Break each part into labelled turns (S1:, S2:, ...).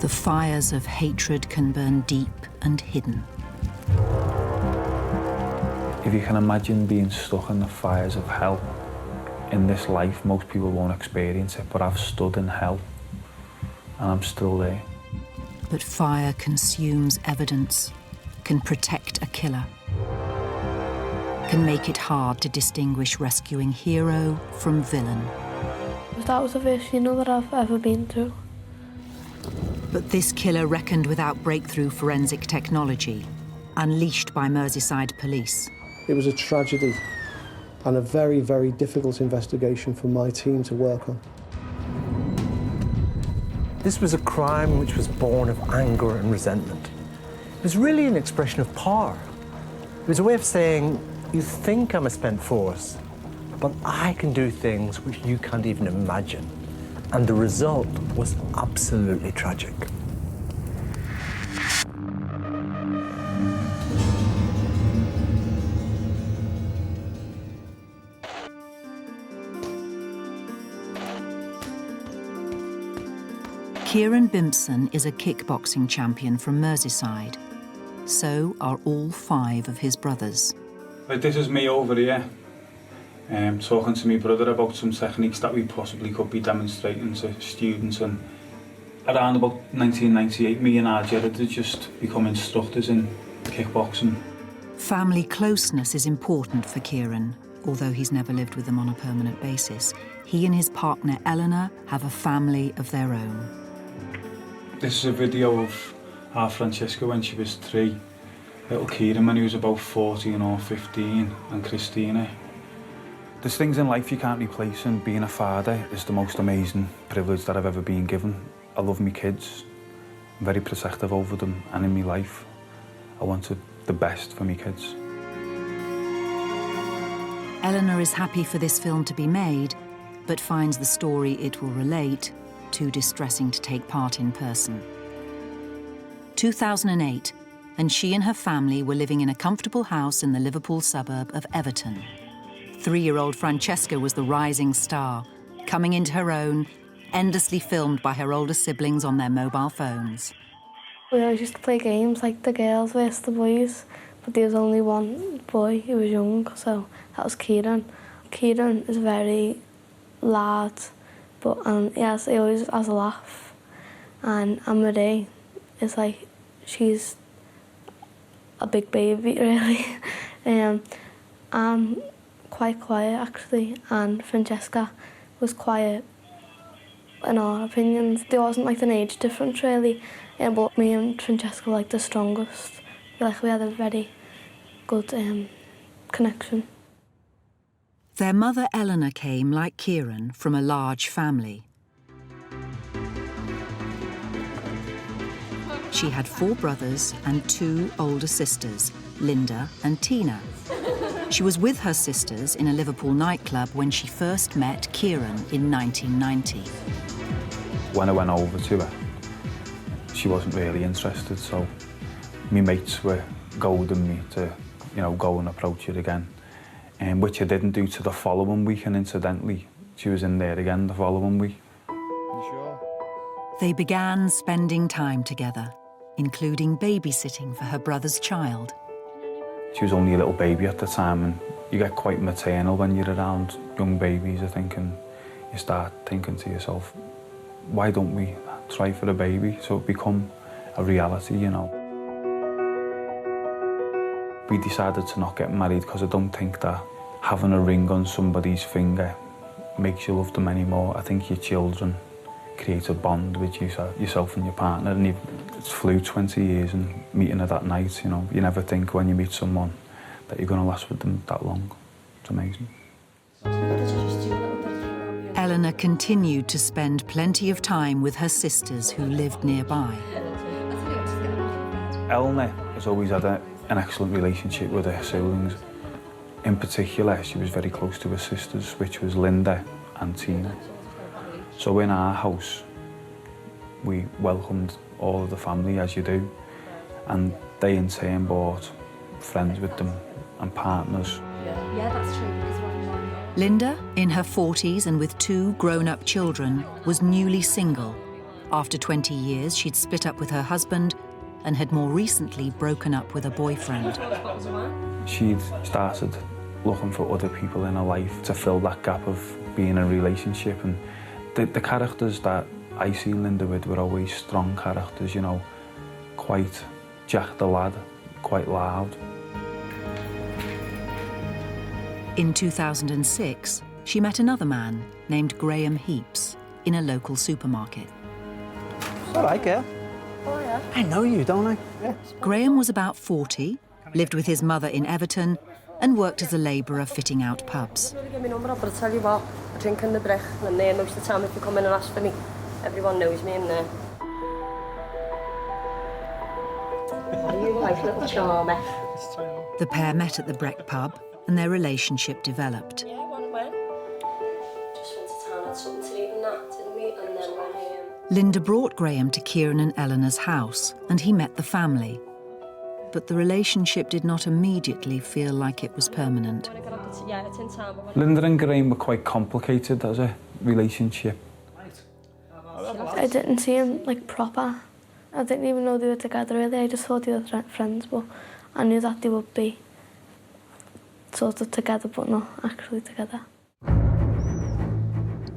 S1: The fires of hatred can burn deep and hidden.
S2: If you can imagine being stuck in the fires of hell, in this life, most people won't experience it, but I've stood in hell, and I'm still there.
S1: But fire consumes evidence, can protect a killer, can make it hard to distinguish rescuing hero from villain.
S3: That was the first funeral that I've ever been to.
S1: But this killer reckoned without breakthrough forensic technology, unleashed by Merseyside police.
S4: It was a tragedy and a very, very difficult investigation for my team to work on.
S5: This was a crime which was born of anger and resentment. It was really an expression of power. It was a way of saying, you think I'm a spent force, but I can do things which you can't even imagine. And the result was absolutely tragic.
S1: Kieran Bimpson is a kickboxing champion from Merseyside. So are all 5 of his brothers.
S2: Like, this is me over here, talking to my brother about some techniques that we possibly could be demonstrating to students. And around about 1998, me and Arjad had just become instructors in kickboxing.
S1: Family closeness is important for Kieran, although he's never lived with them on a permanent basis. He and his partner Eleanor have a family of their own.
S2: This is a video of our Francesca when she was 3, little Kieran when he was about 14 or 15, and Christina. There's things in life you can't replace, and being a father is the most amazing privilege that I've ever been given. I love my kids, I'm very protective over them, and in my life, I wanted the best for my kids.
S1: Eleanor is happy for this film to be made, but finds the story it will relate too distressing to take part in person. 2008, and she and her family were living in a comfortable house in the Liverpool suburb of Everton. 3-year-old Francesca was the rising star, coming into her own, endlessly filmed by her older siblings on their mobile phones.
S3: We always used to play games like the girls versus the boys, but there was only one boy who was young, so that was Kieran. Kieran is very loud, but he always has a laugh. And Marie is like, she's a big baby, really. I'm quite quiet, actually, and Francesca was quiet, in our opinions. There wasn't like an age difference, really, but me and Francesca were like the strongest. We had a very good connection.
S1: Their mother Eleanor came, like Kieran, from a large family. She had 4 brothers and 2 older sisters, Linda and Tina. She was with her sisters in a Liverpool nightclub when she first met Kieran in 1990.
S2: When I went over to her, she wasn't really interested, so my mates were goading me to, go and approach her again. Which I didn't do to the following week, and incidentally, she was in there again the following week.
S4: You sure?
S1: They began spending time together, including babysitting for her brother's child.
S2: She was only a little baby at the time, and you get quite maternal when you're around young babies, I think, and you start thinking to yourself, why don't we try for a baby? So it become a reality, We decided to not get married because I don't think that having a ring on somebody's finger makes you love them anymore. I think your children create a bond with yourself and your partner, and it's flew 20 years and meeting her that night, You never think when you meet someone that you're going to last with them that long. It's amazing.
S1: Eleanor continued to spend plenty of time with her sisters who lived nearby.
S2: Eleanor has always had an excellent relationship with her siblings. In particular, she was very close to her sisters, which was Linda and Tina. So in our house, we welcomed all of the family, as you do, and they in turn brought friends with them and partners.
S6: Yeah, that's true.
S1: Linda, in her 40s and with 2 grown-up children, was newly single After 20 years, she'd split up with her husband and had more recently broken up with a boyfriend.
S2: She'd started looking for other people in her life to fill that gap of being in a relationship, and the characters that I see Linda with were always strong characters, you know, quite Jack the lad, quite loud.
S1: In 2006, she met another man named Graham Heaps in a local supermarket.
S5: All right, girl.
S3: Oh, yeah.
S5: I know you, don't I? Yeah.
S1: Graham was about 40, lived with his mother in Everton, and worked as a labourer fitting out pubs.
S6: Give me number, but I tell you what, I drink in the brick, and there most of the time if you come in and ask for me, everyone knows me in there. You like little charmer.
S1: The pair met at the Breck pub, and their relationship developed.
S6: Yeah, one went. Just went to town, had something to eat and that, didn't we? And then went home.
S1: Linda brought Graham to Kieran and Eleanor's house, and he met the family. But the relationship did not immediately feel like it was permanent.
S6: Yeah, it's in town.
S2: Linda and Graham were quite complicated as a relationship.
S3: I didn't see him, like, proper. I didn't even know they were together, really. I just thought they were friends, but I knew that they would be sort of together, but not actually together.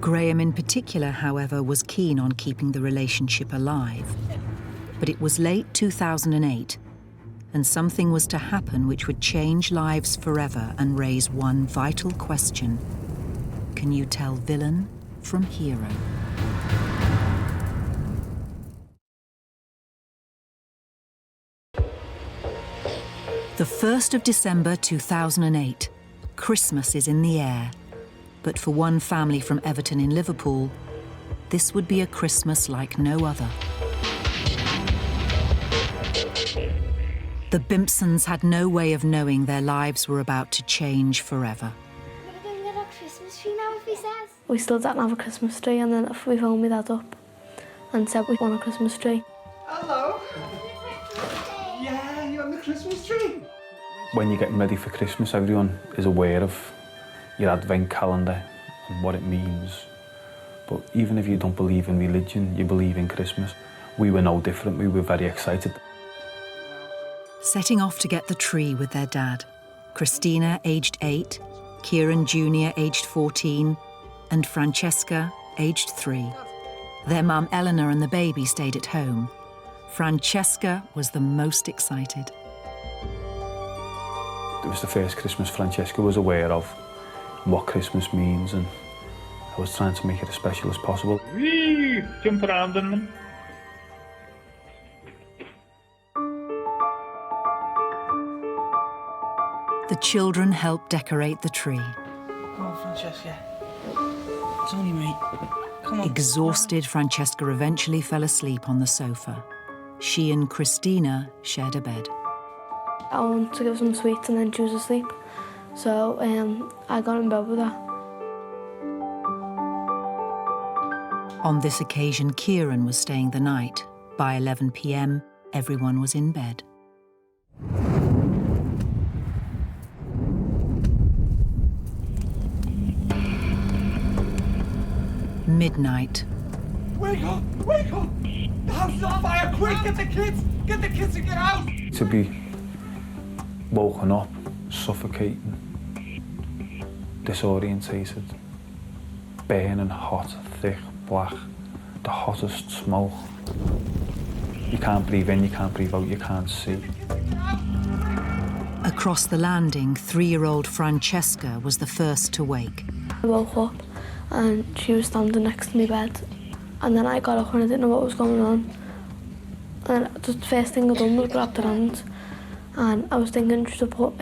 S1: Graham in particular, however, was keen on keeping the relationship alive. But it was late 2008, and something was to happen which would change lives forever and raise one vital question. Can you tell villain from hero? The 1st of December 2008. Christmas is in the air. But for one family from Everton in Liverpool, this would be a Christmas like no other. The Bimpsons had no way of knowing their lives were about to change forever.
S7: We're going to get our Christmas tree now, if he says.
S3: We still didn't have a Christmas tree, and then we phoned my dad up and said we want a Christmas tree.
S5: Hello. Yeah, you're on the Christmas tree.
S2: When you're getting ready for Christmas, everyone is aware of your advent calendar and what it means. But even if you don't believe in religion, you believe in Christmas. We were no different. We were very excited.
S1: Setting off to get the tree with their dad. Christina, aged 8, Kieran Jr., aged 14, and Francesca, aged 3. Their mum Eleanor and the baby stayed at home. Francesca was the most excited.
S2: It was the first Christmas Francesca was aware of, what Christmas means, and I was trying to make it as special as possible.
S8: Whee! Jump around in them.
S1: The children helped decorate the tree.
S9: Come on, Francesca. It's only me. Come on.
S1: Exhausted, Francesca eventually fell asleep on the sofa. She and Christina shared a bed.
S3: I wanted to give some sweets and then choose to sleep. So I got in bed with her.
S1: On this occasion, Kieran was staying the night. By 11 p.m, everyone was in bed. Midnight.
S9: Wake up! Wake up! The house is on fire! Quick, get the kids! Get the kids to get out!
S2: To be woken up, suffocating, disorientated, burning hot, thick, black, the hottest smoke. You can't breathe in, you can't breathe out, you can't see.
S1: Across the landing, 3-year-old Francesca was the first to wake.
S3: I woke up and she was standing next to my bed. And then I got up and I didn't know what was going on. And the first thing I done was grab her hand. And I was thinking should I put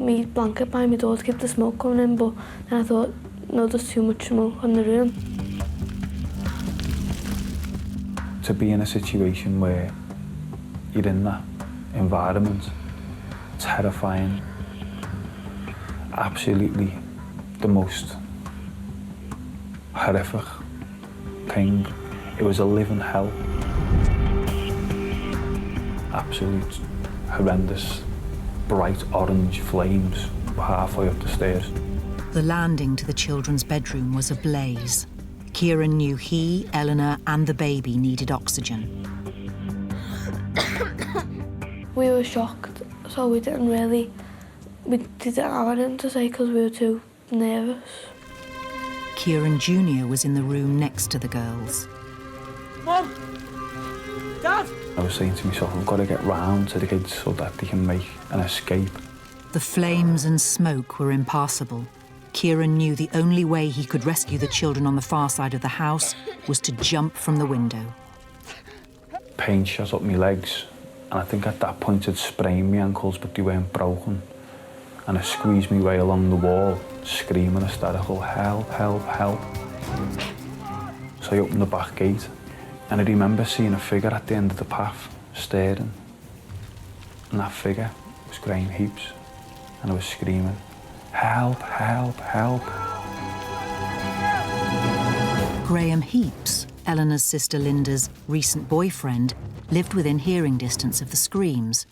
S3: my blanket by my door to keep the smoke coming in, but then I thought, no, there's too much smoke in the room.
S2: To be in a situation where you're in that environment, terrifying, absolutely the most horrific thing. It was a living hell. Absolute horrendous, bright orange flames halfway up the stairs.
S1: The landing to the children's bedroom was ablaze. Kieran knew he, Eleanor and the baby needed oxygen.
S3: We were shocked, so we didn't have anything to say because we were too nervous.
S1: Kieran Jr. was in the room next to the girls.
S9: Mum! Dad!
S2: I was saying to myself, I've got to get round to the kids so that they can make an escape.
S1: The flames and smoke were impassable. Kieran knew the only way he could rescue the children on the far side of the house was to jump from the window.
S2: Pain shot up my legs, and I think at that point I'd sprained my ankles, but they weren't broken. And I squeezed my way along the wall, screaming hysterical, help, help, help. So I opened the back gate, and I remember seeing a figure at the end of the path, staring. And that figure was Graham Heaps, and I was screaming, help, help, help.
S1: Graham Heaps, Eleanor's sister Linda's recent boyfriend, lived within hearing distance of the screams.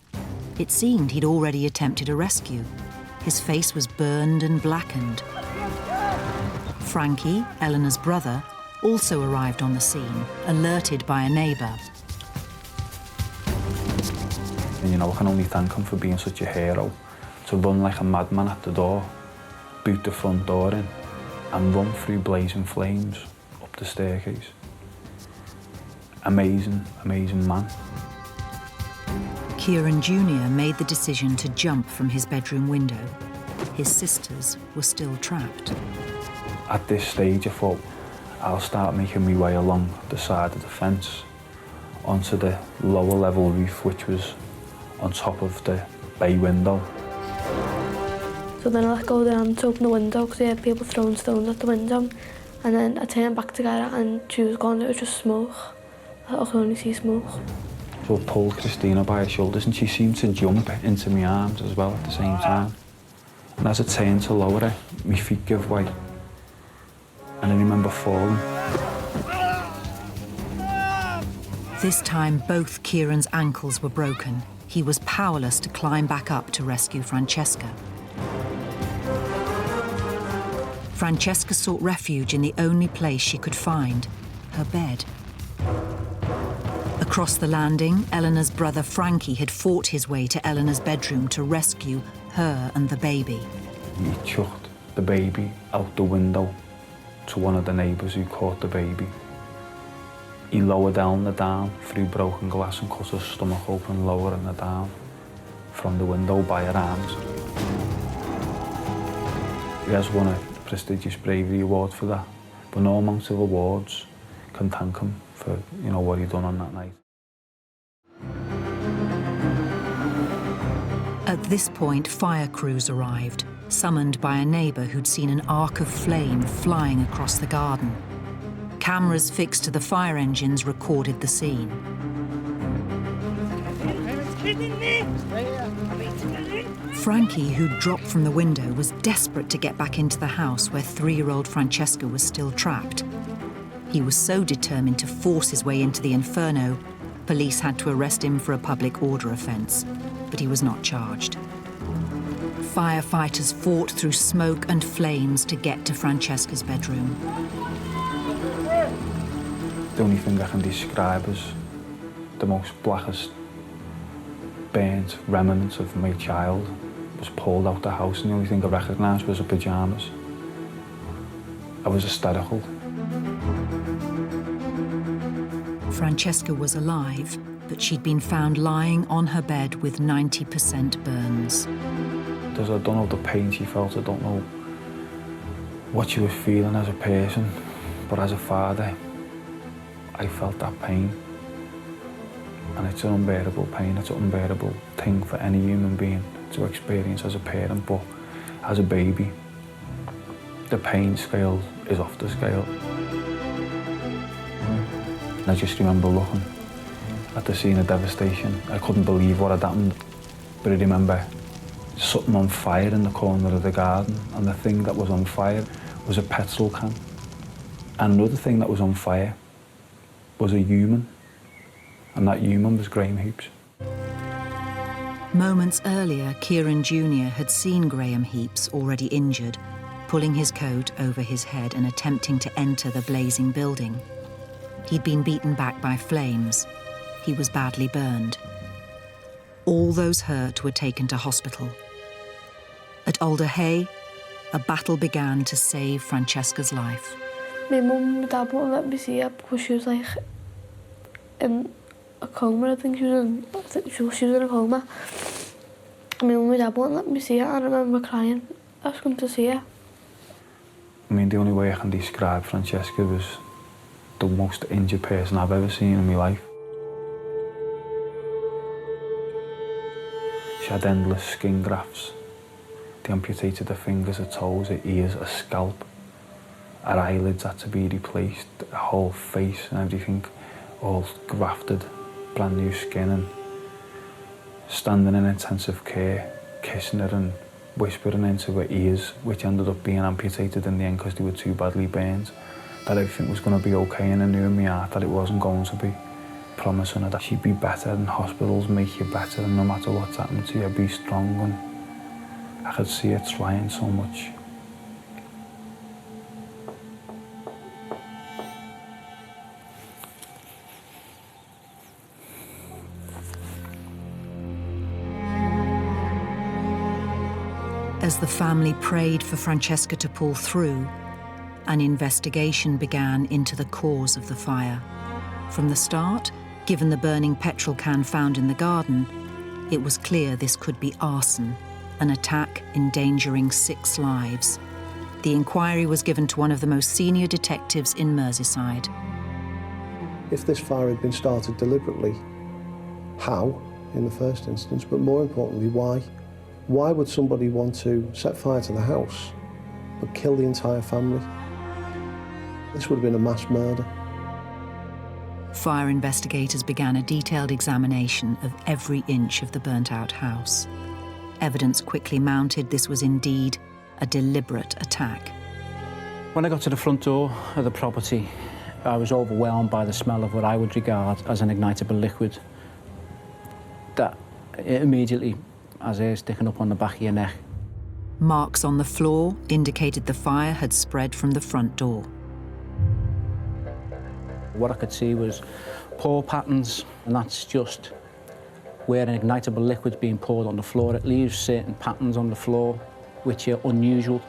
S1: It seemed he'd already attempted a rescue. His face was burned and blackened. Frankie, Eleanor's brother, also arrived on the scene, alerted by a neighbour.
S2: And you know, I can only thank him for being such a hero, to run like a madman at the door, boot the front door in, and run through blazing flames up the staircase. Amazing, amazing man.
S1: Kieran Jr. made the decision to jump from his bedroom window. His sisters were still trapped.
S2: At this stage, I thought, I'll start making my way along the side of the fence onto the lower level roof, which was on top of the bay window.
S3: So then I let go down to open the window because I had people throwing stones at the window. And then I turned back to get her and she was gone. It was just smoke. I could only see smoke.
S2: So I pulled Christina by her shoulders and she seemed to jump into my arms as well at the same time. And as I turned to lower her, my feet gave way. And I remember falling.
S1: This time, both Kieran's ankles were broken. He was powerless to climb back up to rescue Francesca. Francesca sought refuge in the only place she could find, her bed. Across the landing, Eleanor's brother Frankie had fought his way to Eleanor's bedroom to rescue her and the baby.
S2: He chucked the baby out the window to one of the neighbours who caught the baby. He lowered Eleanor down through broken glass and cut her stomach open, lowering her down from the window by her arms. He has won a prestigious bravery award for that, but no amount of awards can thank him for, you know, what he done on that night.
S1: At this point, fire crews arrived, summoned by a neighbour who'd seen an arc of flame flying across the garden. Cameras fixed to the fire engines recorded the scene. Frankie, who'd dropped from the window, was desperate to get back into the house where 3-year-old Francesca was still trapped. He was so determined to force his way into the inferno, police had to arrest him for a public order offence, but he was not charged. Firefighters fought through smoke and flames to get to Francesca's bedroom.
S2: The only thing I can describe as the most blackest, burnt remnants of my child was pulled out the house, and the only thing I recognised was her pyjamas. I was hysterical.
S1: Francesca was alive, but she'd been found lying on her bed with 90% burns.
S2: I don't know the pain she felt, I don't know what she was feeling as a person, but as a father, I felt that pain. And it's an unbearable pain, it's an unbearable thing for any human being to experience as a parent, but as a baby, the pain scale is off the scale. And I just remember looking at the scene of devastation. I couldn't believe what had happened, but I remember something on fire in the corner of the garden, and the thing that was on fire was a petrol can. And another thing that was on fire was a human, and that human was Graham Heaps.
S1: Moments earlier, Kieran Jr. had seen Graham Heaps already injured. pulling his coat over his head and attempting to enter the blazing building. He'd been beaten back by flames. He was badly burned. All those hurt were taken to hospital. At Alder Hey, a battle began to save Francesca's life.
S3: My mum and dad wouldn't let me see her because she was like in a coma. I think she was in a coma. My mum and dad wouldn't let me see her. I remember crying, asking to see her.
S2: I mean, the only way I can describe Francesca was the most injured person I've ever seen in my life. She had endless skin grafts. They amputated her fingers, her toes, her ears, her scalp. Her eyelids had to be replaced, her whole face and everything, all grafted, brand new skin, and standing in intensive care, kissing her and whispering into her ears, which ended up being amputated in the end because they were too badly burned, that everything was going to be okay, and I knew in my heart that it wasn't going to be. Promising her that she'd be better, and hospitals make you better, and no matter what's happened to you, be strong, and I could see her trying so much.
S1: As the family prayed for Francesca to pull through, an investigation began into the cause of the fire. From the start, given the burning petrol can found in the garden, it was clear this could be arson, an attack endangering 6 lives. The inquiry was given to one of the most senior detectives in Merseyside.
S4: If this fire had been started deliberately, how, in the first instance, but more importantly, why? Why would somebody want to set fire to the house but kill the entire family? This would have been a mass murder.
S1: Fire investigators began a detailed examination of every inch of the burnt-out house. Evidence quickly mounted this was indeed a deliberate attack.
S10: When I got to the front door of the property, I was overwhelmed by the smell of what I would regard as an ignitable liquid. That immediately has hair sticking up on the back of your neck.
S1: Marks on the floor indicated the fire had spread from the front door.
S10: What I could see was pour patterns, and that's just where an ignitable liquid's being poured on the floor. It leaves certain patterns on the floor which are unusual.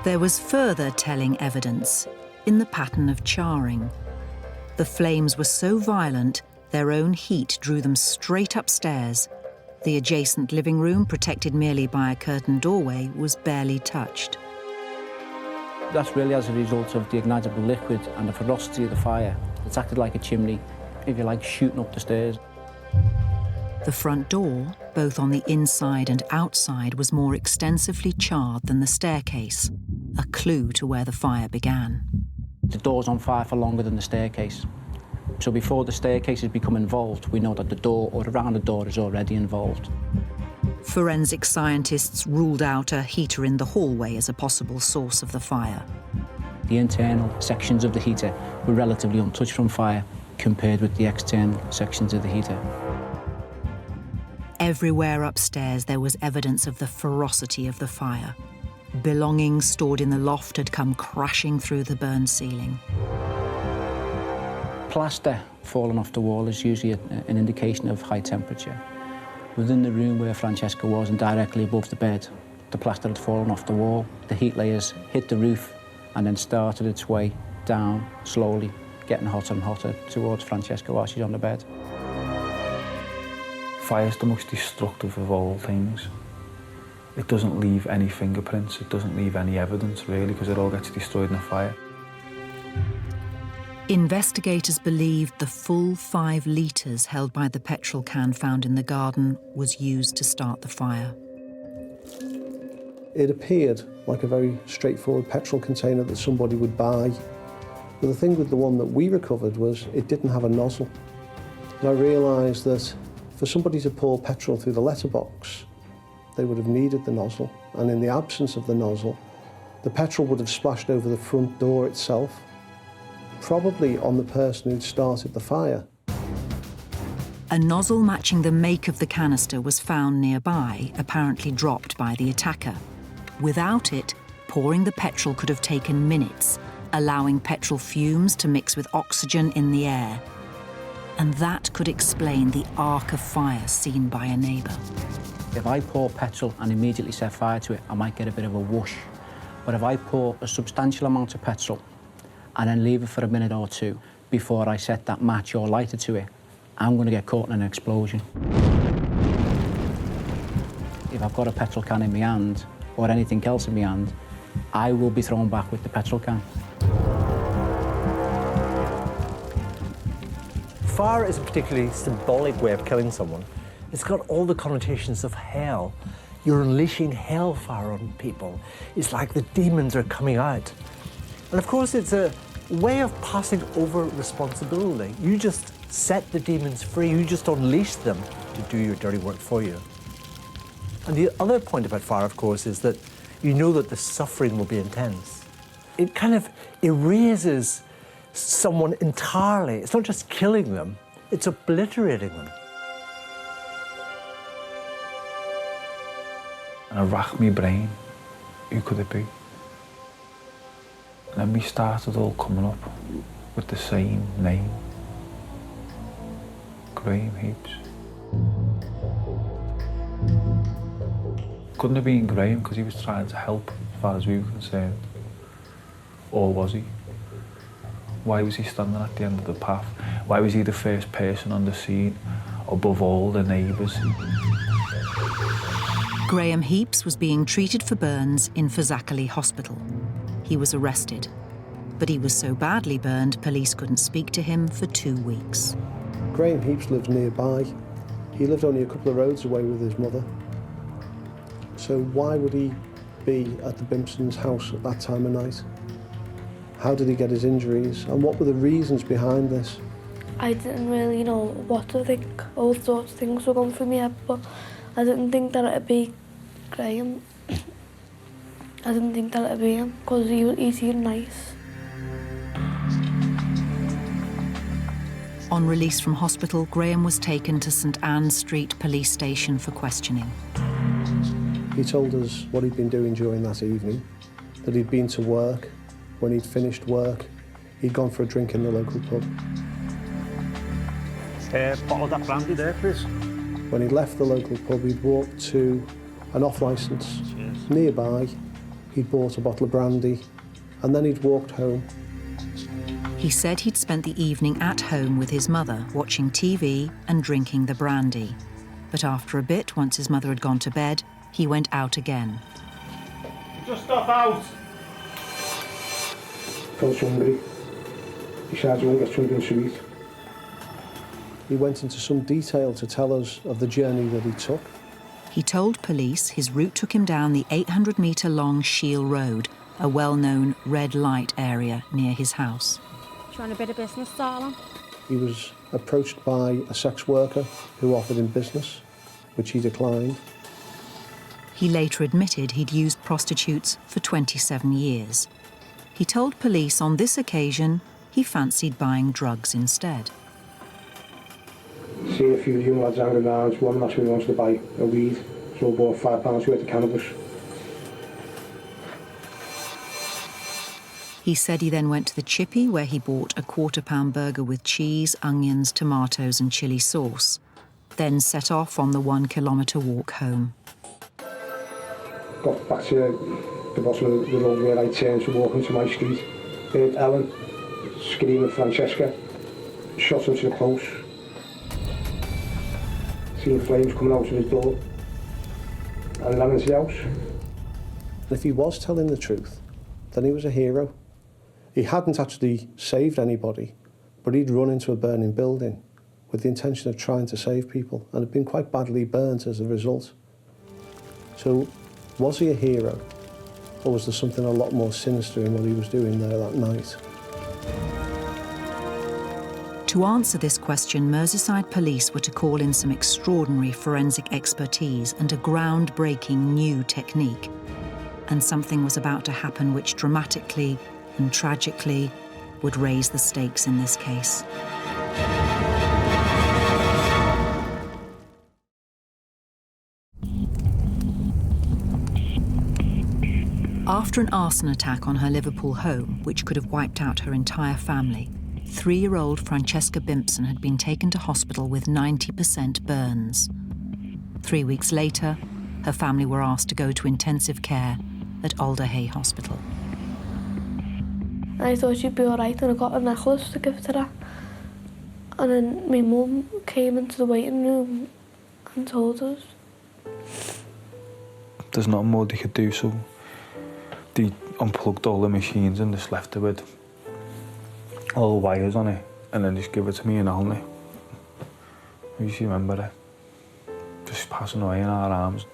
S1: There was further telling evidence in the pattern of charring. The flames were so violent, their own heat drew them straight upstairs. The adjacent living room, protected merely by a curtained doorway, was barely touched.
S10: That's really as a result of the ignitable liquid and the ferocity of the fire. It's acted like a chimney, if you like, shooting up the stairs.
S1: The front door, both on the inside and outside, was more extensively charred than the staircase, a clue to where the fire began.
S10: The door's on fire for longer than the staircase. So before the staircase has become involved, we know that the door or around the door is already involved.
S1: Forensic scientists ruled out a heater in the hallway as a possible source of the fire.
S10: The internal sections of the heater were relatively untouched from fire compared with the external sections of the heater.
S1: Everywhere upstairs there was evidence of the ferocity of the fire. Belongings stored in the loft had come crashing through the burned ceiling.
S10: Plaster falling off the wall is usually an indication of high temperature. Within the room where Francesca was and directly above the bed, the plaster had fallen off the wall. The heat layers hit the roof and then started its way down slowly, getting hotter and hotter towards Francesca while she's on the bed.
S2: Fire's the most destructive of all things. It doesn't leave any fingerprints, it doesn't leave any evidence really, because it all gets destroyed in a fire.
S1: Investigators believed the full 5 litres held by the petrol can found in the garden was used to start the fire.
S4: It appeared like a very straightforward petrol container that somebody would buy. But the thing with the one that we recovered was it didn't have a nozzle. And I realised that for somebody to pour petrol through the letterbox, they would have needed the nozzle. And in the absence of the nozzle, the petrol would have splashed over the front door itself, probably on the person who'd started the fire.
S1: A nozzle matching the make of the canister was found nearby, apparently dropped by the attacker. Without it, pouring the petrol could have taken minutes, allowing petrol fumes to mix with oxygen in the air. And that could explain the arc of fire seen by a neighbour.
S10: If I pour petrol and immediately set fire to it, I might get a bit of a whoosh. But if I pour a substantial amount of petrol and then leave it for a minute or two before I set that match or lighter to it, I'm going to get caught in an explosion. If I've got a petrol can in my hand, or anything else in my hand, I will be thrown back with the petrol can.
S5: Fire is a particularly symbolic way of killing someone. It's got all the connotations of hell. You're unleashing hellfire on people. It's like the demons are coming out. And of course, it's a way of passing over responsibility. You just set the demons free. You just unleash them to do your dirty work for you. And the other point about fire, of course, is that you know that the suffering will be intense. It kind of erases someone entirely. It's not just killing them, it's obliterating them.
S2: And I racked my brain, who could it be? And then we started all coming up with the same name, Graham Heaps. Couldn't have been Graham because he was trying to help as far as we were concerned. Or was he? Why was he standing at the end of the path? Why was he the first person on the scene, above all the neighbours?
S1: Graham Heaps was being treated for burns in Fazakerley Hospital. He was arrested, but he was so badly burned, police couldn't speak to him for 2 weeks.
S4: Graham Heaps lived nearby. He lived only a couple of roads away with his mother. So why would he be at the Bimpson's house at that time of night? How did he get his injuries? And what were the reasons behind this?
S3: I didn't really know what to think. All sorts of things were going through my head, but I didn't think that it'd be Graham. I didn't think that it'd be him, because he seemed nice.
S1: On release from hospital, Graham was taken to St Anne Street Police Station for questioning.
S4: He told us what he'd been doing during that evening, that he'd been to work. When he'd finished work, he'd gone for a drink in the local pub.
S8: Bottle of that brandy there, please.
S4: When he'd left the local pub, he'd walked to an off-licence nearby. He'd bought a bottle of brandy, and then he'd walked home.
S1: He said he'd spent the evening at home with his mother, watching TV and drinking the brandy. But after a bit, once his mother had gone to bed, he went out again.
S8: Just stop out!
S4: Felt hungry. He said he won't get something sweet. He went into some detail to tell us of the journey that he took.
S1: He told police his route took him down the 800-metre-long Shield Road, a well-known red light area near his house.
S7: Trying a bit of business, darling.
S4: He was approached by a sex worker who offered him business, which he declined.
S1: He later admitted he'd used prostitutes for 27 years. He told police on this occasion he fancied buying drugs instead.
S4: Seen a few young lads hanging around. One last really wants to buy a weed, so I bought £5 worth of cannabis.
S1: He said he then went to the Chippy, where he bought a £1/4 burger with cheese, onions, tomatoes and chilli sauce, then set off on the 1 kilometre walk home.
S4: Got back to the bottom of the road where I turned to walk into my street. Heard Ellen screaming Francesca, shot into the close. Seen flames coming out of his door and ran into the house. If he was telling the truth, then he was a hero. He hadn't actually saved anybody, but he'd run into a burning building with the intention of trying to save people and had been quite badly burnt as a result. So, was he a hero, or was there something a lot more sinister in what he was doing there that night?
S1: To answer this question, Merseyside police were to call in some extraordinary forensic expertise and a groundbreaking new technique. And something was about to happen which dramatically and tragically would raise the stakes in this case. After an arson attack on her Liverpool home, which could have wiped out her entire family, 3-year-old Francesca Bimpson had been taken to hospital with 90% burns. 3 weeks later, her family were asked to go to intensive care at Alderhay Hospital.
S3: I thought she'd be all right, and I got a necklace to give to her. And then my mum came into the waiting room and told us.
S2: There's nothing more they could do, so they unplugged all the machines and just left it with all the wires on it, and then just give it to me and Alney. I used to remember it. Just passing away in our arms.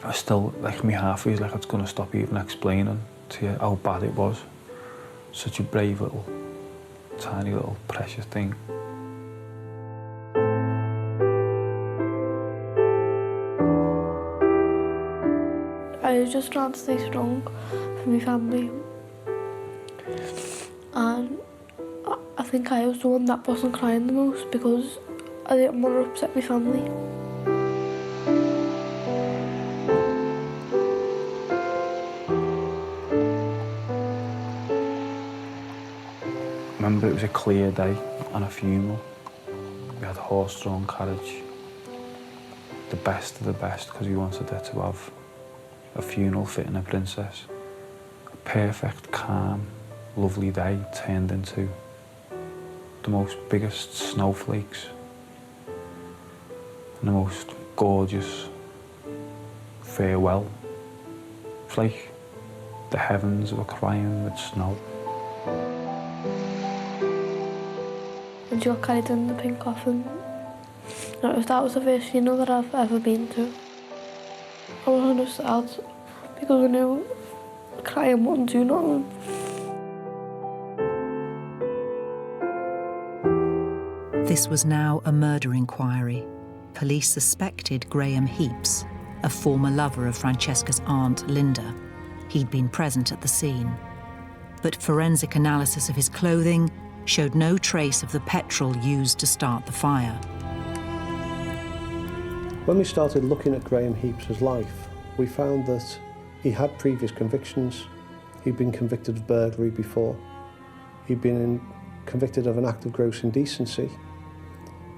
S2: I still, like, my half is like it's going to stop even explaining to you how bad it was. Such a brave little, tiny little precious thing.
S3: I was just trying to stay strong for my family. And I think I was the one that wasn't crying the most because I didn't want to upset my family.
S2: I remember it was a clear day and a funeral. We had a horse-drawn carriage. The best of the best, because we wanted her to have a funeral fitting a princess. A perfect, calm, lovely day turned into the most biggest snowflakes and the most gorgeous farewell. It's like the heavens were crying with snow.
S3: And she got carried in the pink coffin. That was the first funeral that I've ever been to. I wasn't sad because I knew crying wouldn't do nothing.
S1: This was now a murder inquiry. Police suspected Graham Heaps, a former lover of Francesca's aunt, Linda. He'd been present at the scene. But forensic analysis of his clothing showed no trace of the petrol used to start the fire.
S4: When we started looking at Graham Heaps' life, we found that he had previous convictions. He'd been convicted of burglary before. He'd been convicted of an act of gross indecency.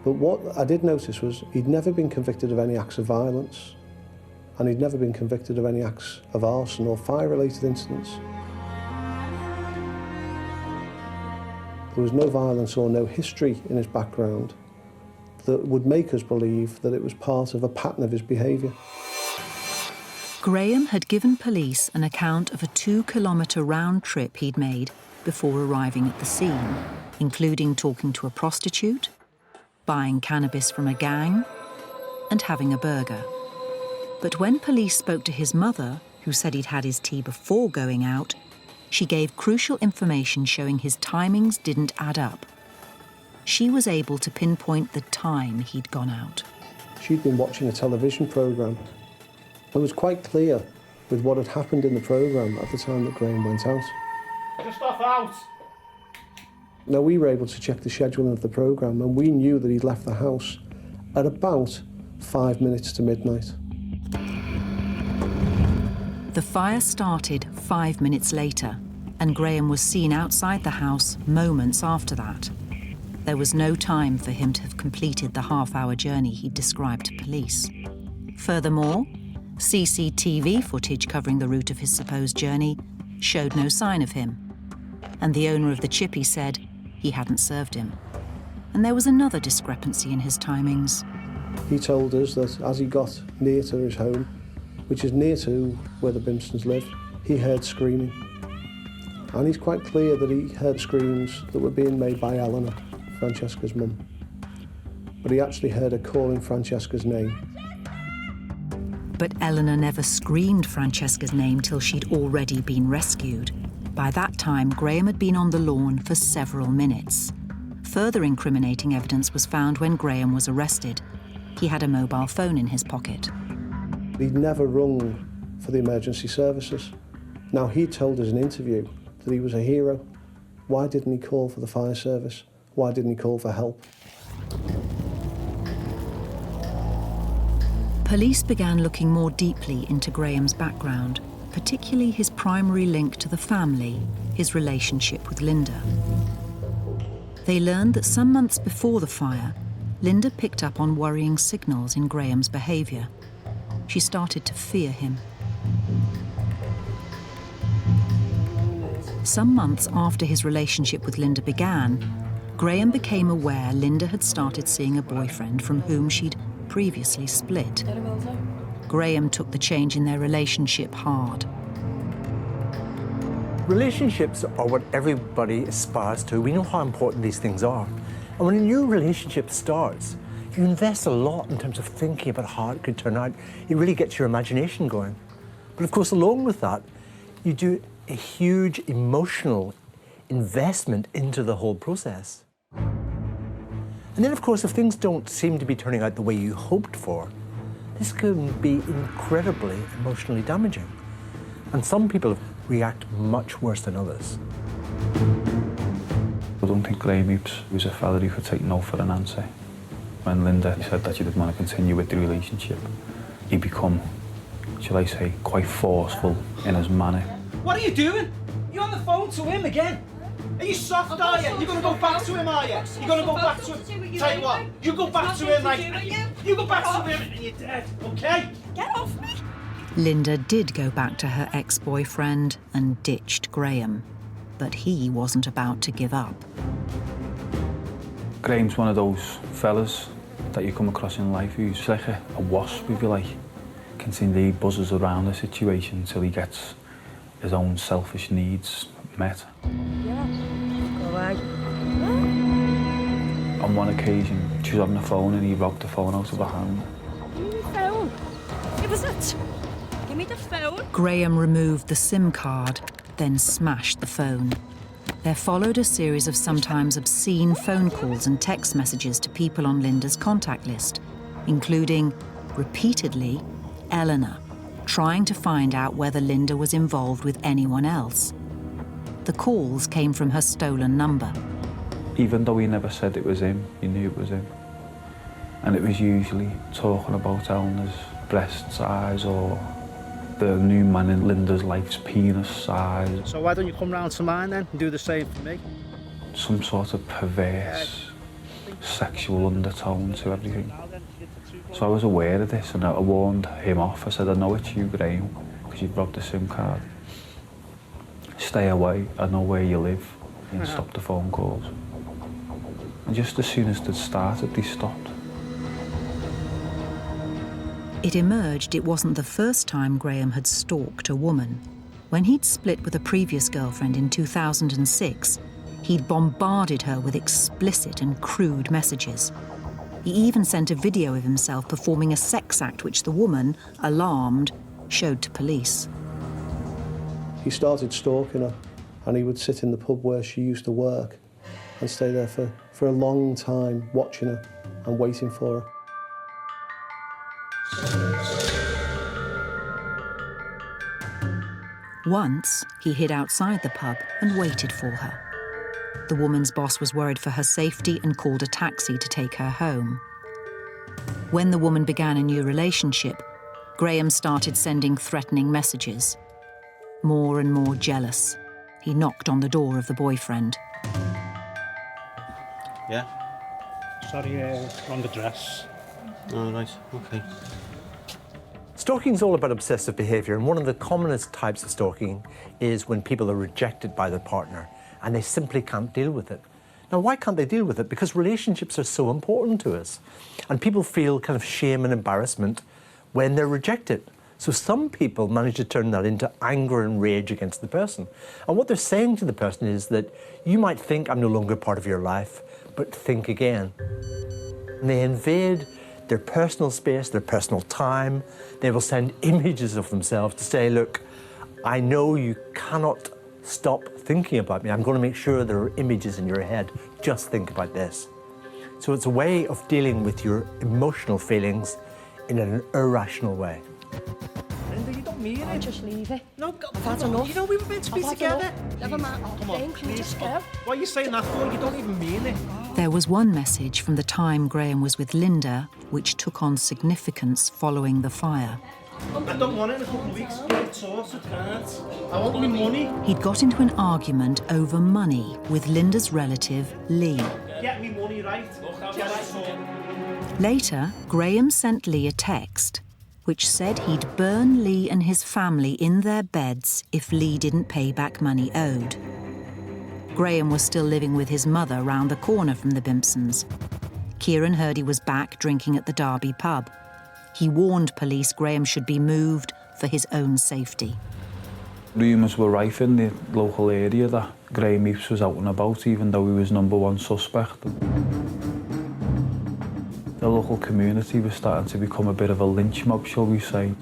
S4: But what I did notice was he'd never been convicted of any acts of violence, and he'd never been convicted of any acts of arson or fire-related incidents. There was no violence or no history in his background that would make us believe that it was part of a pattern of his behaviour.
S1: Graham had given police an account of a 2-kilometre round trip he'd made before arriving at the scene, including talking to a prostitute, buying cannabis from a gang, and having a burger. But when police spoke to his mother, who said he'd had his tea before going out, she gave crucial information showing his timings didn't add up. She was able to pinpoint the time he'd gone out.
S4: She'd been watching a television programme. It was quite clear with what had happened in the programme at the time that Graham went out.
S8: Just off out!
S4: Now, we were able to check the scheduling of the programme, and we knew that he'd left the house at about 5 minutes to midnight.
S1: The fire started 5 minutes later, and Graham was seen outside the house moments after that. There was no time for him to have completed the half-hour journey he'd described to police. Furthermore, CCTV footage covering the route of his supposed journey showed no sign of him, and the owner of the chippy said he hadn't served him. And there was another discrepancy in his timings.
S4: He told us that as he got near to his home, which is near to where the Bimsons lived, he heard screaming. And he's quite clear that he heard screams that were being made by Eleanor, Francesca's mum. But he actually heard her calling Francesca's name.
S1: But Eleanor never screamed Francesca's name till she'd already been rescued. By that time, Graham had been on the lawn for several minutes. Further incriminating evidence was found when Graham was arrested. He had a mobile phone in his pocket.
S4: He'd never rung for the emergency services. Now, he told us in an interview that he was a hero. Why didn't he call for the fire service? Why didn't he call for help?
S1: Police began looking more deeply into Graham's background, particularly his primary link to the family, his relationship with Linda. They learned that some months before the fire, Linda picked up on worrying signals in Graham's behaviour. She started to fear him. Some months after his relationship with Linda began, Graham became aware Linda had started seeing a boyfriend from whom she'd previously split. Graham took the change in their relationship hard.
S5: Relationships are what everybody aspires to. We know how important these things are. And when a new relationship starts, you invest a lot in terms of thinking about how it could turn out. It really gets your imagination going. But of course, along with that, you do a huge emotional investment into the whole process. And then, of course, if things don't seem to be turning out the way you hoped for, this can be incredibly emotionally damaging. And some people react much worse than others.
S2: I don't think Graham was a fella who could take no for an answer. When Linda said that she didn't want to continue with the relationship, he become, shall I say, quite forceful in his manner.
S9: What are you doing? You're on the phone to him again. Are you soft, are you? You're going to go back to him, are you? You're going to go back to him. Tell you what, you go back to him, like, you go back to him and you're dead, okay?
S7: Get off me!
S1: Linda did go back to her ex-boyfriend and ditched Graham, but he wasn't about to give up.
S2: Graham's one of those fellas that you come across in life who's like a wasp, if you like. Continually buzzes around the situation until he gets his own selfish needs met.
S6: Yeah, go away.
S2: On one occasion, she was on the phone and he robbed the phone out of her hand.
S7: Give me the phone. It was it. Give me the phone.
S1: Graham removed the SIM card, then smashed the phone. There followed a series of sometimes obscene phone calls and text messages to people on Linda's contact list, including, repeatedly, Eleanor, trying to find out whether Linda was involved with anyone else. The calls came from her stolen number.
S2: Even though he never said it was him, you knew it was him. And it was usually talking about Eleanor's breast size or the new man in Linda's life's penis size.
S8: So why don't you come round to mine then and do the same for me?
S2: Some sort of perverse sexual undertone to everything. So I was aware of this and I warned him off. I said, I know it's you, Graham, because you've robbed the SIM card. Stay away, I know where you live, and stop the phone calls. And just as soon as they started, they stopped.
S1: It emerged it wasn't the first time Graham had stalked a woman. When he'd split with a previous girlfriend in 2006, he'd bombarded her with explicit and crude messages. He even sent a video of himself performing a sex act which the woman, alarmed, showed to police.
S4: He started stalking her, and he would sit in the pub where she used to work and stay there for a long time, watching her and waiting for her.
S1: Once, he hid outside the pub and waited for her. The woman's boss was worried for her safety and called a taxi to take her home. When the woman began a new relationship, Graham started sending threatening messages. More and more jealous, he knocked on the door of the boyfriend.
S8: Yeah? Sorry, wrong address. Oh, right, okay.
S5: Stalking is all about obsessive behaviour, and one of the commonest types of stalking is when people are rejected by their partner and they simply can't deal with it. Now, why can't they deal with it? Because relationships are so important to us, and people feel kind of shame and embarrassment when they're rejected. So some people manage to turn that into anger and rage against the person. And what they're saying to the person is that you might think I'm no longer part of your life, but think again. And they invade their personal space, their personal time. They will send images of themselves to say, look, I know you cannot stop thinking about me. I'm going to make sure there are images in your head. Just think about this. So it's a way of dealing with your emotional feelings in an irrational way.
S9: Linda, you don't mean it.
S6: I'll just leave it.
S9: No,
S6: I've had enough.
S9: You know we were meant to be
S6: I've had
S9: together.
S6: enough. Never mind.
S9: Come on,
S6: Can you just go?
S9: Why are you saying that for? You don't even mean it.
S1: There was one message from the time Graham was with Linda which took on significance following the fire.
S9: I don't want it in a couple of weeks. Get sorted, can't. I want my money.
S1: He'd got into an argument over money with Linda's relative, Lee.
S9: Get me money, right? Get it sorted.
S1: Later, Graham sent Lee a text which said he'd burn Lee and his family in their beds if Lee didn't pay back money owed. Graham was still living with his mother round the corner from the Bimpsons. Kieran heard he was back drinking at the Derby pub. He warned police Graham should be moved for his own safety.
S2: Rumours were rife in the local area that Graham Heaps was out and about, even though he was #1 suspect. The local community was starting to become a bit of a lynch mob, shall we say.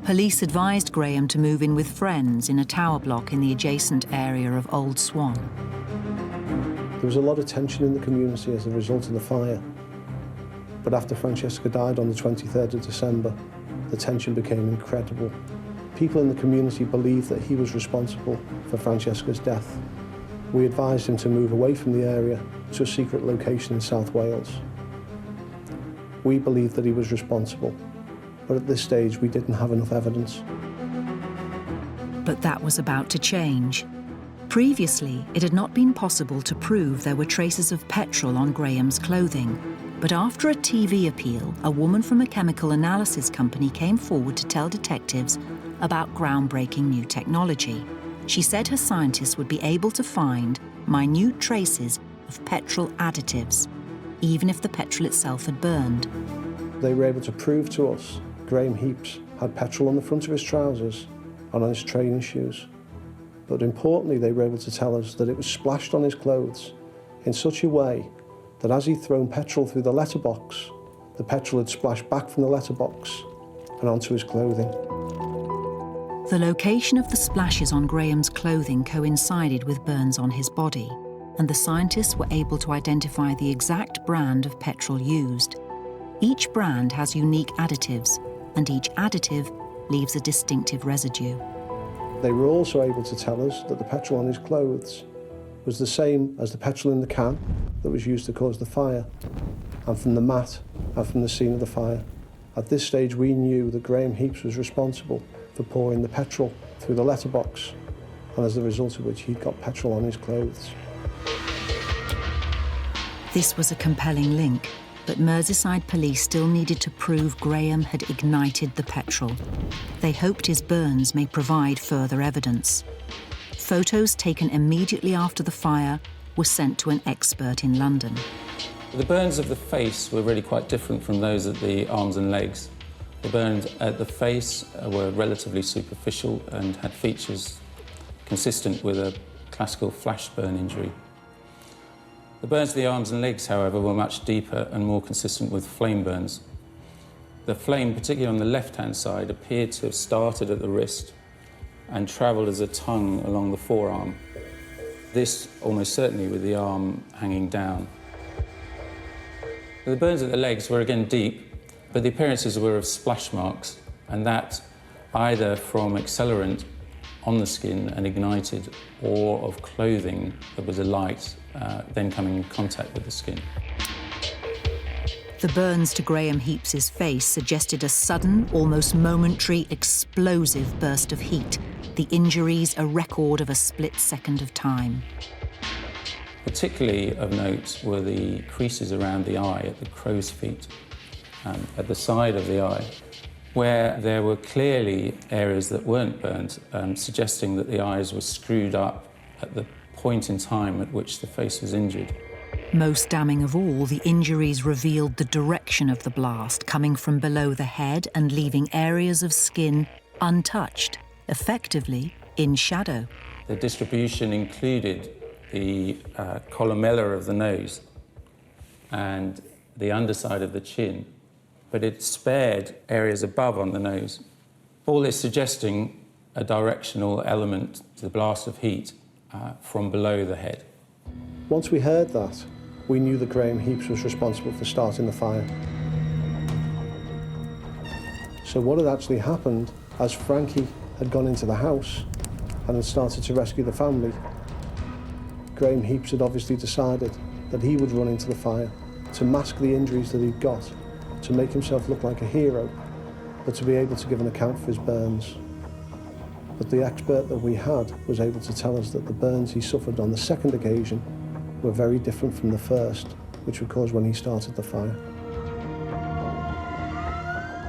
S1: Police advised Graham to move in with friends in a tower block in the adjacent area of Old Swan.
S4: There was a lot of tension in the community as a result of the fire. But after Francesca died on the 23rd of December, the tension became incredible. People in the community believed that he was responsible for Francesca's death. We advised him to move away from the area to a secret location in South Wales. We believed that he was responsible, but at this stage we didn't have enough evidence.
S1: But that was about to change. Previously, it had not been possible to prove there were traces of petrol on Graham's clothing. But after a TV appeal, a woman from a chemical analysis company came forward to tell detectives about groundbreaking new technology. She said her scientists would be able to find minute traces of petrol additives, even if the petrol itself had burned.
S4: They were able to prove to us Graham Heaps had petrol on the front of his trousers and on his training shoes. But importantly, they were able to tell us that it was splashed on his clothes in such a way that as he'd thrown petrol through the letterbox, the petrol had splashed back from the letterbox and onto his clothing.
S1: The location of the splashes on Graham's clothing coincided with burns on his body, and the scientists were able to identify the exact brand of petrol used. Each brand has unique additives, and each additive leaves a distinctive residue.
S4: They were also able to tell us that the petrol on his clothes was the same as the petrol in the can that was used to cause the fire, and from the mat and from the scene of the fire. At this stage, we knew that Graham Heaps was responsible for pouring the petrol through the letterbox, and as a result of which he'd got petrol on his clothes.
S1: This was a compelling link, but Merseyside police still needed to prove Graham had ignited the petrol. They hoped his burns may provide further evidence. Photos taken immediately after the fire were sent to an expert in London.
S11: The burns of the face were really quite different from those at the arms and legs. The burns at the face were relatively superficial and had features consistent with a classical flash burn injury. The burns of the arms and legs, however, were much deeper and more consistent with flame burns. The flame, particularly on the left-hand side, appeared to have started at the wrist and travelled as a tongue along the forearm. This almost certainly with the arm hanging down. The burns at the legs were again deep, but the appearances were of splash marks, and that either from accelerant on the skin and ignited, or of clothing that was alight, then coming in contact with the skin.
S1: The burns to Graham Heaps's face suggested a sudden, almost momentary, explosive burst of heat. The injuries a record of a split second of time.
S11: Particularly of note were the creases around the eye at the crow's feet, at the side of the eye, where there were clearly areas that weren't burnt, suggesting that the eyes were screwed up at the point in time at which the face was injured.
S1: Most damning of all, the injuries revealed the direction of the blast, coming from below the head and leaving areas of skin untouched, effectively in shadow.
S11: The distribution included the columella of the nose and the underside of the chin, but it spared areas above on the nose. All this suggesting a directional element to the blast of heat from below the head.
S4: Once we heard that, we knew that Graham Heaps was responsible for starting the fire. So what had actually happened, as Frankie had gone into the house and had started to rescue the family, Graham Heaps had obviously decided that he would run into the fire to mask the injuries that he'd got to make himself look like a hero, but to be able to give an account for his burns. But the expert that we had was able to tell us that the burns he suffered on the second occasion were very different from the first, which were caused when he started the fire.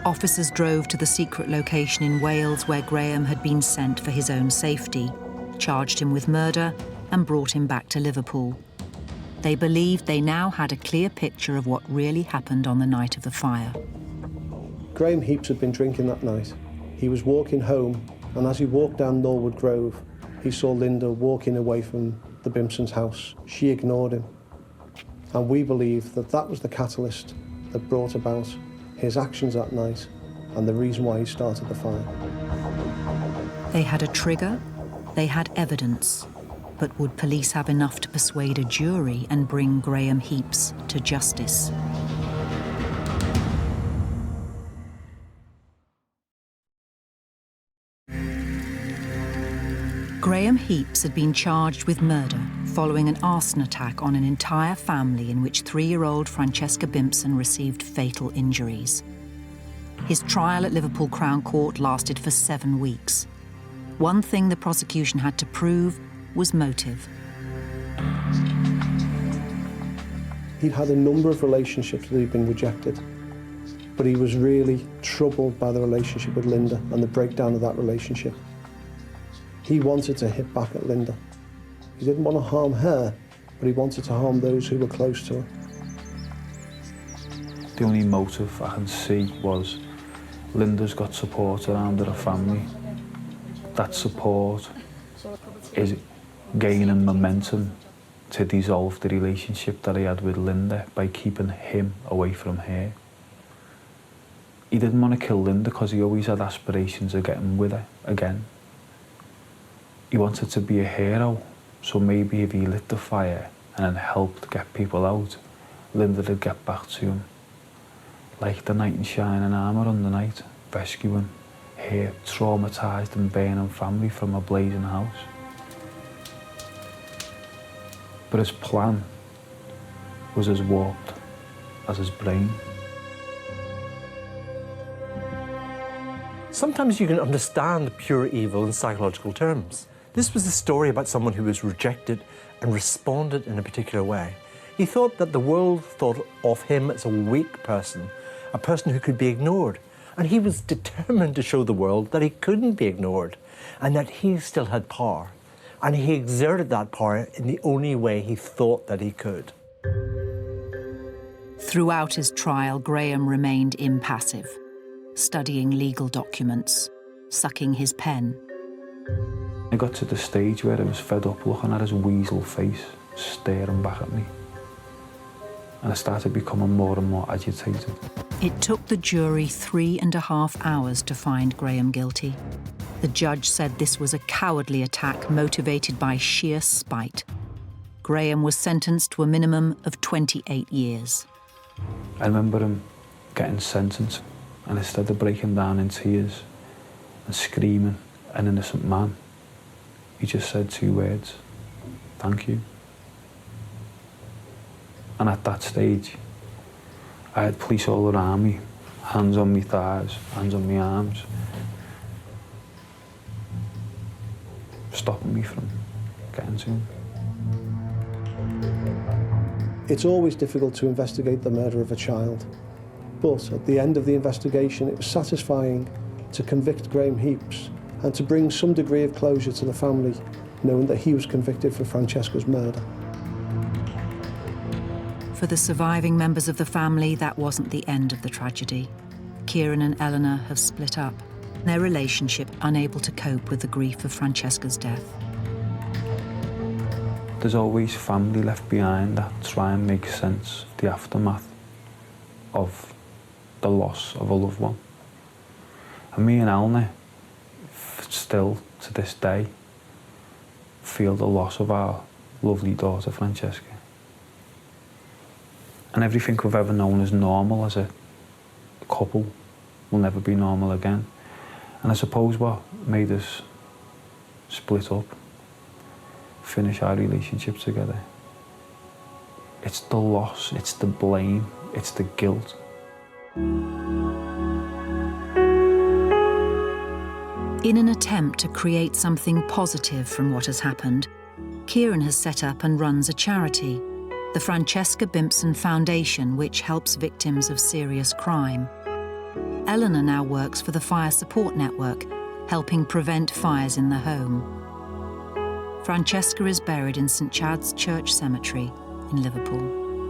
S1: Officers drove to the secret location in Wales where Graham had been sent for his own safety, charged him with murder and brought him back to Liverpool. They believed they now had a clear picture of what really happened on the night of the fire.
S4: Graham Heaps had been drinking that night. He was walking home, and as he walked down Norwood Grove, he saw Linda walking away from the Bimson's house. She ignored him. And we believe that that was the catalyst that brought about his actions that night and the reason why he started the fire.
S1: They had a trigger, they had evidence, but would police have enough to persuade a jury and bring Graham Heaps to justice? Graham Heaps had been charged with murder following an arson attack on an entire family in which 3-year-old Francesca Bimpson received fatal injuries. His trial at Liverpool Crown Court lasted for 7 weeks. One thing the prosecution had to prove was motive.
S4: He'd had a number of relationships that he'd been rejected, but he was really troubled by the relationship with Linda and the breakdown of that relationship. He wanted to hit back at Linda. He didn't want to harm her, but he wanted to harm those who were close to her.
S2: The only motive I can see was Linda's got support around her family. That support is gaining momentum to dissolve the relationship that he had with Linda by keeping him away from her. He didn't want to kill Linda because he always had aspirations of getting with her again. He wanted to be a hero, so maybe if he lit the fire and then helped get people out, Linda would get back to him. Like the knight in shining armour on the night, rescuing her traumatised and burning family from a blazing house. But his plan was as warped as his brain.
S5: Sometimes you can understand pure evil in psychological terms. This was a story about someone who was rejected and responded in a particular way. He thought that the world thought of him as a weak person, a person who could be ignored. And he was determined to show the world that he couldn't be ignored and that he still had power. And he exerted that power in the only way he thought that he could.
S1: Throughout his trial, Graham remained impassive, studying legal documents, sucking his pen.
S2: I got to the stage where I was fed up looking at his weasel face staring back at me. And I started becoming more and more agitated.
S1: It took the jury 3.5 hours to find Graham guilty. The judge said this was a cowardly attack motivated by sheer spite. Graham was sentenced to a minimum of 28 years.
S2: I remember him getting sentenced, and instead of breaking down in tears and screaming, an innocent man, he just said 2 words: "Thank you." And at that stage, I had police all around me, hands on my thighs, hands on my arms, stopping me from getting to him.
S4: It's always difficult to investigate the murder of a child, but at the end of the investigation, it was satisfying to convict Graham Heaps and to bring some degree of closure to the family, knowing that he was convicted for Francesca's murder.
S1: For the surviving members of the family, that wasn't the end of the tragedy. Kieran and Eleanor have split up, their relationship unable to cope with the grief of Francesca's death.
S2: There's always family left behind that try and make sense of the aftermath of the loss of a loved one. And me and Eleanor still, to this day, feel the loss of our lovely daughter, Francesca. And everything we've ever known as normal as a couple will never be normal again. And I suppose what made us split up, finish our relationship together, it's the loss, it's the blame, it's the guilt.
S1: In an attempt to create something positive from what has happened, Kieran has set up and runs a charity, the Francesca Bimpson Foundation, which helps victims of serious crime. Eleanor now works for the Fire Support Network, helping prevent fires in the home. Francesca is buried in St Chad's Church Cemetery in Liverpool.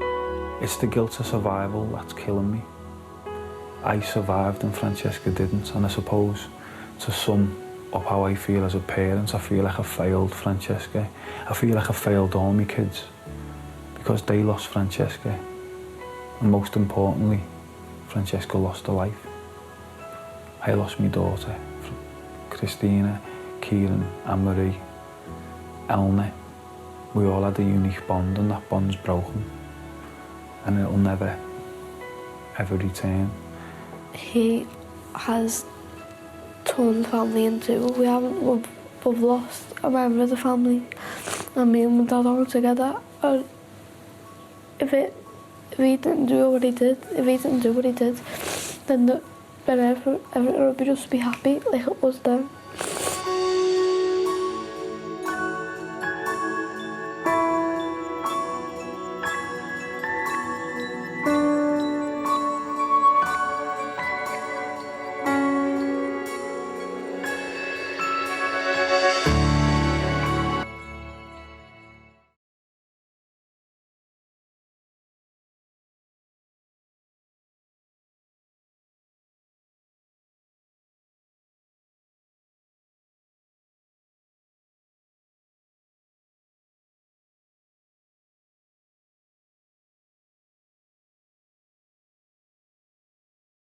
S2: It's the guilt of survival that's killing me. I survived and Francesca didn't, and I suppose to sum up how I feel as a parent, I feel like I failed Francesca. I feel like I failed all my kids because they lost Francesca. And most importantly, Francesca lost her life. I lost my daughter, Christina, Kieran, Anne-Marie, Elna. We all had a unique bond and that bond's broken. And it'll never, ever return.
S3: He has turned the family into, we've lost a member of the family, and me and my dad aren't together. And if he didn't do what he did, then everyone would just be happy like it was then.